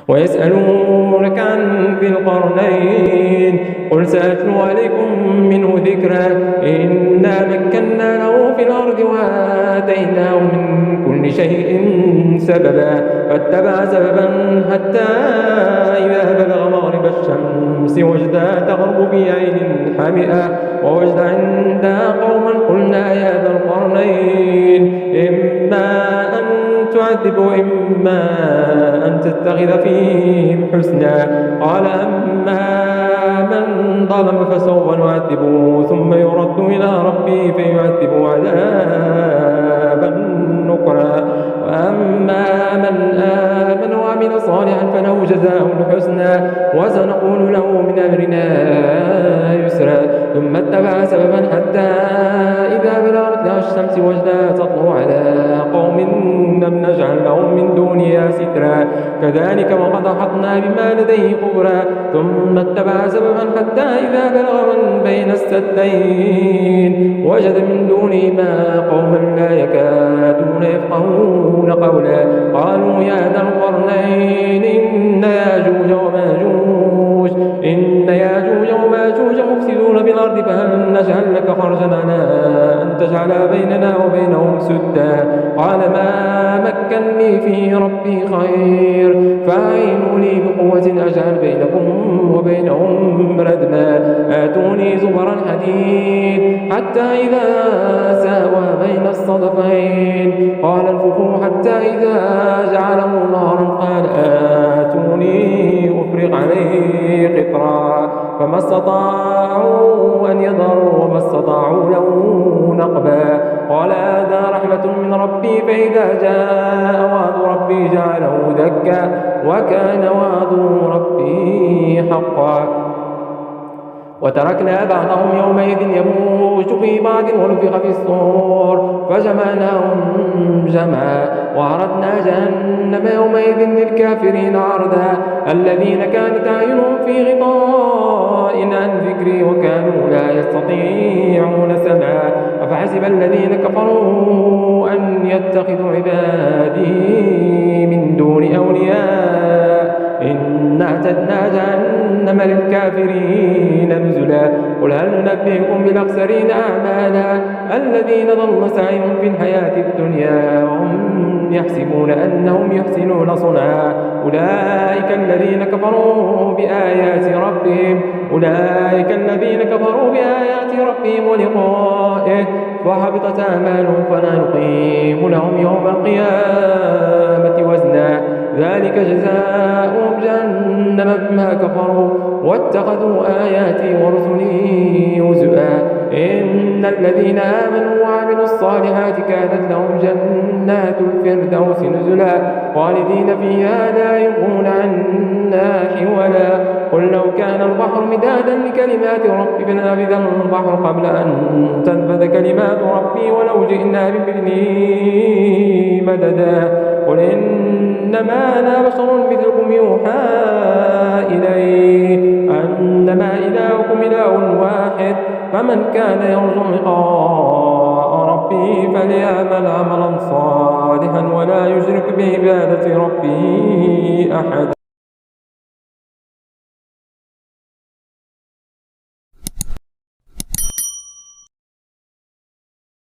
ويسألونك عن ذي القرنين قل سأتلو عليكم منه ذكرا إنا مكنا له في الأرض وآتيناه من كل شيء سببا فاتبع سببا حتى إذا بلغ مغرب الشمس وجدها تغرب في عين حمئة ووجد عندها قوما قلنا يا ذا القرنين إما أن تعذب وإما أن تتخذ فيهم حسنا قال أما من ظلم فسوف نعذبه ثم يرد إلى ربه فيعذبه عذابا نكرا وأما من آمن وعمل صالحا فله جزاء الحسنى وسنقول له من أمرنا يسرا ثم اتبع سببا حتى إذا بلغ مطلع الشمس وجدها تطلع على قوم لم نجعل لهم من دونها سترا كذلك وقد أحطنا بما لديه خبرا ثم اتبع سببا حتى إذا بلغ من بين السدين وجد من دونهما قوما لا يكادون يفقهون قولا قالوا يا ذا القرنين إن ياجوج وماجوج مفسدون بالأرض فهل نجعل لك خرجا على أن تجعل بيننا وبينهم سدا قال ما مكنني فيه ربي خير فأعينوا لي بقوة أجعل بينكم وبينهم ردما آتوني زبر الحديد حتى إذا ساوى بين الصدفين قال انفخوا حتى إذا جعله نارا قال آتوني أفرغ عليه قطرا فما استطاعوا أن يظهروا وما استطاعوا له نقبا قال هذا رحمة من ربي فإذا جاء وعد ربي جعله دكا وكان وعد ربي حقا وتركنا بعضهم يومئذ يموج في بعض ونفخ في الصور فجمعناهم جمعا وعرضنا جهنم يومئذ للكافرين عرضا الذين كانت أعينهم في غطاء عن ذكري وكانوا لا يستطيعون سمعا أفحسب الذين كفروا أن يتخذوا عبادي من دون أولياء إنا أعتدنا جهنم للكافرين نزلا قل هل ننبئكم بالأخسرين أعمالا الذين ضل سعيهم في الحياة الدنيا وهم يحسبون أنهم يحسنون صنعا أولئك الذين كفروا بآيات ربهم ولقائه فحبطت أعمالهم فلا نقيم لهم يوم القيامة وزنا ذلك جزاؤهم جهنم بما كفروا واتخذوا آياتي ورسلي هزؤا إن الذين آمنوا وعملوا الصالحات كانت لهم جنات الفردوس نزلا خالدين فيها لا يبغون عنها حولا قل لو كان البحر مدادا لكلمات ربي لنفذ البحر قبل أن تنفذ كلمات ربي ولو جئنا بمثله مددا قل إنما أنا بشر مثلكم يوحى إلي أنما إلهكم إله واحد فمن كان يرجو لقاء ربه فليعمل عملا صالحا ولا يشرك بعبادة ربه أحدا.